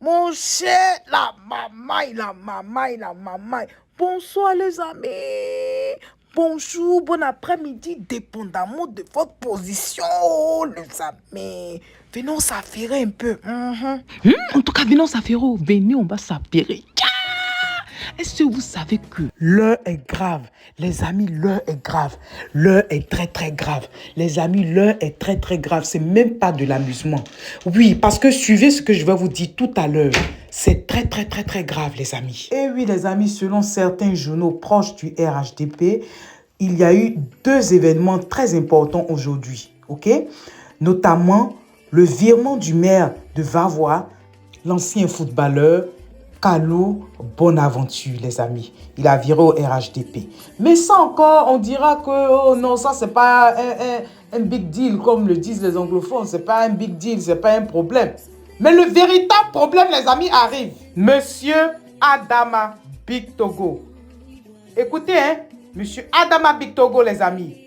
Mon cher, la mamaille. Bonsoir les amis. Bonjour, bon après-midi, dépendamment de votre position, les amis. Venons s'affairer un peu. En tout cas, venons s'affairer. Venez, on va s'affairer. Est-ce que vous savez que l'heure est grave, les amis, l'heure est grave. L'heure est très très grave. Les amis, l'heure est très très grave. C'est même pas de l'amusement. Oui, parce que suivez ce que je vais vous dire tout à l'heure. C'est très très très très grave, les amis. Et oui, les amis, selon certains journaux proches du RHDP, il y a eu 2 événements très importants aujourd'hui, ok? Notamment le virement du maire de Vavois, l'ancien footballeur Kalou Bonaventure, les amis. Il a viré au RHDP. Mais ça encore, on dira que oh non, ça c'est pas un big deal comme le disent les anglophones. C'est pas un big deal, c'est pas un problème. Mais le véritable problème, les amis, arrive. Monsieur Adama Bictogo. Écoutez, hein, Monsieur Adama Bictogo, les amis.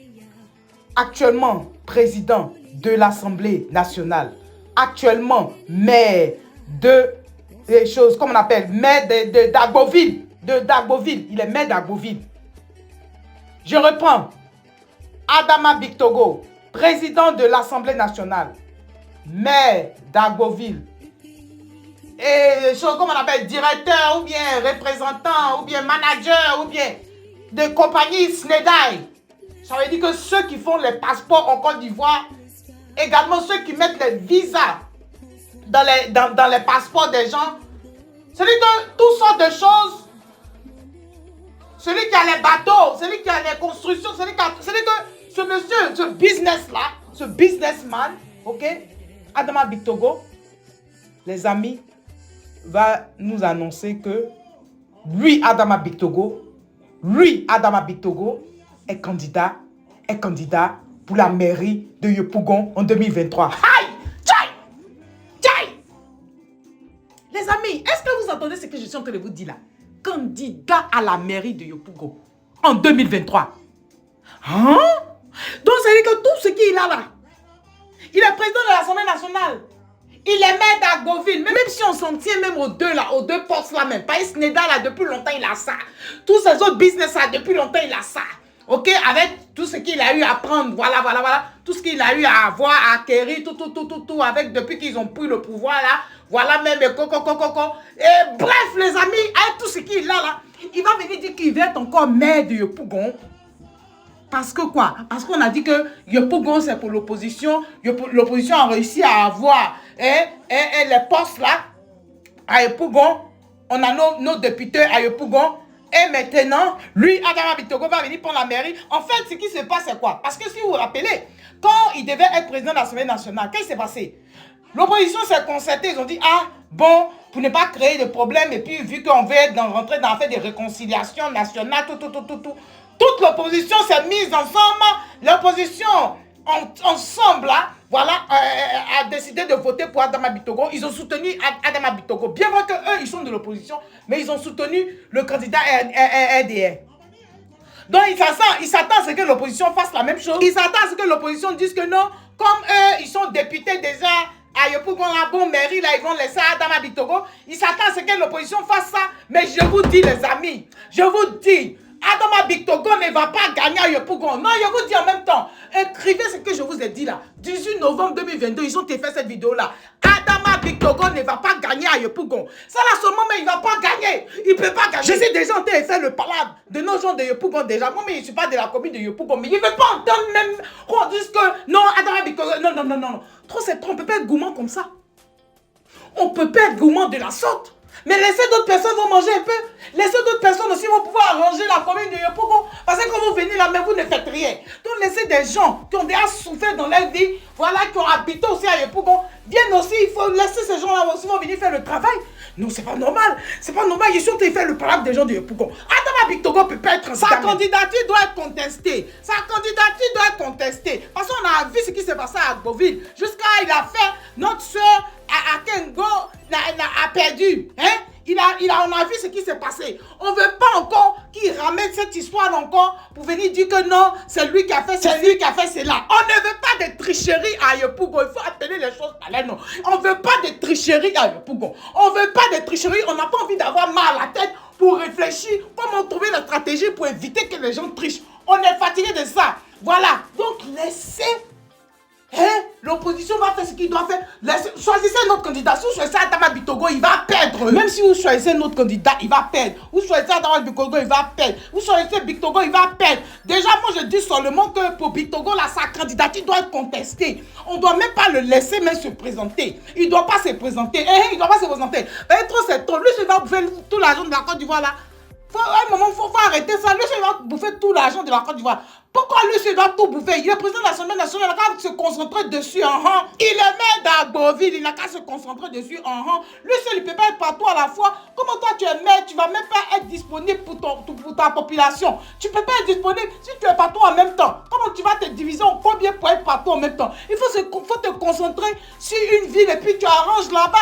Actuellement président de l'Assemblée nationale. Actuellement maire de les choses, comme on appelle, maire d'Agboville. D'Agboville. Il est maire d'Agboville. Je reprends. Adama Bictogo, président de l'Assemblée nationale, maire d'Agboville. Et les choses, comme on appelle, directeur, ou bien représentant, ou bien manager, ou bien de compagnie Snedai. Ça veut dire que ceux qui font les passeports en Côte d'Ivoire, également ceux qui mettent les visas dans les passeports des gens, celui de toutes sortes de choses, celui qui a les bateaux, celui qui a les constructions, celui que ce monsieur, ce business-là, ce businessman, ok, Adama Bictogo, les amis, va nous annoncer que lui, Adama Bictogo, est candidat pour la mairie de Yopougon en 2023. Aïe! Les amis, est-ce que vous entendez ce que je suis en train de vous dire là? Candidat à la mairie de Yopougon en 2023. Hein? Donc, ça veut dire que tout ce qu'il a là, il est président de l'Assemblée nationale. Il est maire d'Agboville. Même si on s'en tient même aux deux postes là même. Païs Neda là, depuis longtemps, il a ça. Tous ces autres business là, depuis longtemps, il a ça. Ok? Avec tout ce qu'il a eu à prendre. Voilà. Tout ce qu'il a eu à avoir, à acquérir, tout. Avec depuis qu'ils ont pris le pouvoir là. Voilà même coco. Et bref, les amis, avec tout ce qu'il a là, il va venir dire qu'il va être encore maire de Yopougon. Parce que quoi? Parce qu'on a dit que Yopougon, c'est pour l'opposition. L'opposition a réussi à avoir les postes là à Yopougon. On a nos députés à Yopougon. Et maintenant, lui, Adama Bictogo, va venir prendre la mairie. En fait, ce qui se passe, c'est quoi? Parce que si vous vous rappelez, quand il devait être président de l'Assemblée nationale, qu'est-ce qui s'est passé? L'opposition s'est concertée. Ils ont dit, ah, bon, pour ne pas créer de problème. Et puis, vu qu'on veut rentrer dans fait des réconciliations nationales, toute l'opposition s'est mise ensemble. L'opposition, ensemble, là, voilà, a décidé de voter pour Adama Bictogo. Ils ont soutenu Adama Bictogo. Bien vrai qu'eux, ils sont de l'opposition, mais ils ont soutenu le candidat RDR. Donc, ils s'attendent à ce que l'opposition fasse la même chose. Ils s'attendent à ce que l'opposition dise que non, comme eux, ils sont députés déjà à Yopougon, la bonne mairie, là, ils vont laisser Adama Bictogo. Ils s'attendent à ce que l'opposition fasse ça. Mais je vous dis, les amis, je vous dis, Adama Bictogo ne va pas gagner à Yopougon. Non, je vous dis en même temps, écrivez ce que je vous ai dit là. 18 novembre 2022, ils ont fait cette vidéo là. Adama Bictogo ne va pas gagner à Yopougon. Ça là seulement, mais il ne va pas gagner. Il ne peut pas gagner. Je sais déjà en train de faire le palabre de nos gens de Yopougon déjà. Moi, mais je ne suis pas de la commune de Yopougon. Mais il ne veut pas entendre même qu'on dise que non, Adama Bictogo. Non. Trop c'est trop. On ne peut pas être gourmand comme ça. On ne peut pas être gourmand de la sorte. Mais laissez d'autres personnes vont manger un peu. Laissez d'autres personnes aussi vont pouvoir arranger la commune de Yopougon. Parce que quand vous venez là, mais vous ne faites rien. Donc laissez des gens qui ont déjà souffert dans leur vie, voilà, qui ont habité aussi à Yopougon, viennent aussi, il faut laisser ces gens-là aussi vont venir faire le travail. Non, c'est pas normal. C'est pas normal. Ils sont en train de faire le palabre des gens de Yopougon. Adama Bictogo peut pas être sa candidature doit être contestée. Sa candidature doit être contestée. Parce qu'on a vu ce qui s'est passé à Agboville. Jusqu'à il a fait notre soeur à Kengo a perdu. Hein? on a vu ce qui s'est passé. On ne veut pas encore qu'il ramène cette histoire encore pour venir dire que non, c'est lui qui a fait, c'est lui qui a fait cela. On ne veut pas de tricherie à Yopougon. Il faut appeler les choses par les noms. On ne veut pas de tricherie à Yopougon. On ne veut pas de tricherie. On n'a pas envie d'avoir mal à la tête pour réfléchir comment trouver la stratégie pour éviter que les gens trichent. On est fatigué de ça. Voilà. Donc, laissez... l'opposition va faire ce qu'il doit faire. Choisissez notre candidat. Si vous choisissez Adama Bitogo, il va perdre. Même si vous choisissez notre candidat, il va perdre. Vous choisissez Adama Bitogo, il va perdre. Vous choisissez Bitogo, il va perdre. Déjà, moi, je dis seulement que pour Bitogo, là, sa candidature doit être contestée. On ne doit même pas le laisser même se présenter. Il ne doit pas se présenter. Il ne doit pas se présenter. Trop, c'est trop. Lui, il va bouffer tout l'argent de la Côte d'Ivoire, là. À un moment, il faut arrêter ça. Lui, il va bouffer tout l'argent de la Côte d'Ivoire. Pourquoi lui, il doit tout bouffer? Il est président de l'Assemblée nationale, il n'a qu'à se concentrer dessus. Il est maire d'Agboville, il n'a qu'à se concentrer dessus. Lui seul, il ne peut pas être partout à la fois. Comment toi, tu es maire, tu ne vas même pas être disponible pour ta population. Tu ne peux pas être disponible si tu es partout en même temps. Comment tu vas te diviser en combien pour être partout en même temps? Il faut te concentrer sur une ville et puis tu arranges là-bas.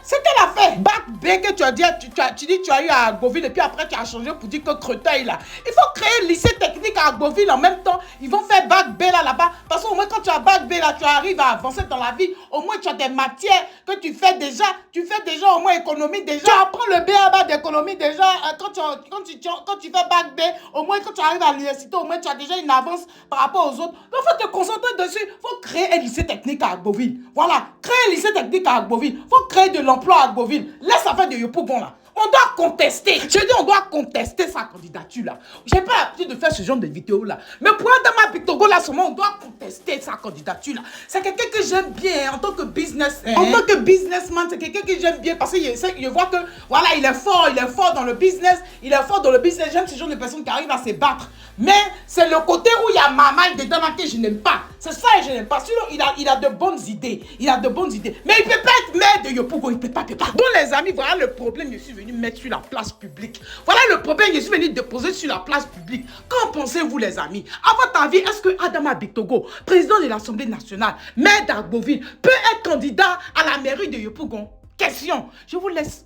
C'est quelle affaire? Bac B que tu as dit, tu dis que tu as eu à Agboville et puis après tu as changé pour dire que Creteuil là. Il faut créer un lycée technique à Agboville en même temps. Ils vont faire Bac B là-bas. Parce qu'au moins quand tu as Bac B là, tu arrives à avancer dans la vie. Au moins tu as des matières que tu fais déjà. Tu fais déjà au moins économie déjà. Tu apprends le B à bas d'économie déjà. Quand tu fais Bac B, au moins quand tu arrives à l'université, au moins tu as déjà une avance par rapport aux autres. Donc il faut te concentrer dessus. Il faut créer un lycée technique à Agboville. Voilà. Créer un lycée technique à Agboville. Il faut créer de l'emploi à Agboville. Laisse affaire de Yopougon là. On doit contester. Je dis on doit contester sa candidature là. J'ai pas l'habitude de faire ce genre de vidéo là. Mais pour Adama Bitogo là, seulement on doit contester sa candidature là. C'est quelqu'un que j'aime bien en tant que businessman. En tant que businessman, c'est quelqu'un que j'aime bien parce que je vois que voilà, il est fort dans le business. Il est fort dans le business. J'aime ce genre de personnes qui arrivent à se battre. Mais c'est le côté où il y a Mamaï dedans que je n'aime pas. C'est ça que je n'aime pas. Sinon, il a de bonnes idées. Il a de bonnes idées. Mais il ne peut pas être maire de Yopougon. Il ne peut pas. Donc les amis, voilà le problème. Je suis venu mettre sur la place publique. Voilà le problème. Je suis venu déposer sur la place publique. Qu'en pensez-vous les amis? À votre avis, est-ce que Adama Bitogo, président de l'Assemblée nationale, maire d'Agboville, peut être candidat à la mairie de Yopougon? Question. Je vous laisse.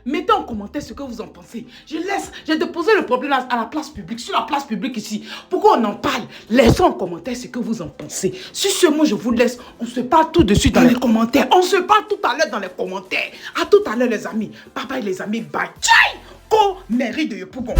Mettez en commentaire ce que vous en pensez. J'ai déposé le problème à la place publique, sur la place publique ici. Pourquoi on en parle? Laissez en commentaire ce que vous en pensez. Sur ce mot, je vous laisse. On se parle tout de suite dans les commentaires. On se parle tout à l'heure dans les commentaires. À tout à l'heure les amis. Bye bye les amis. Bye. Tchai! Mairie de Yopougon.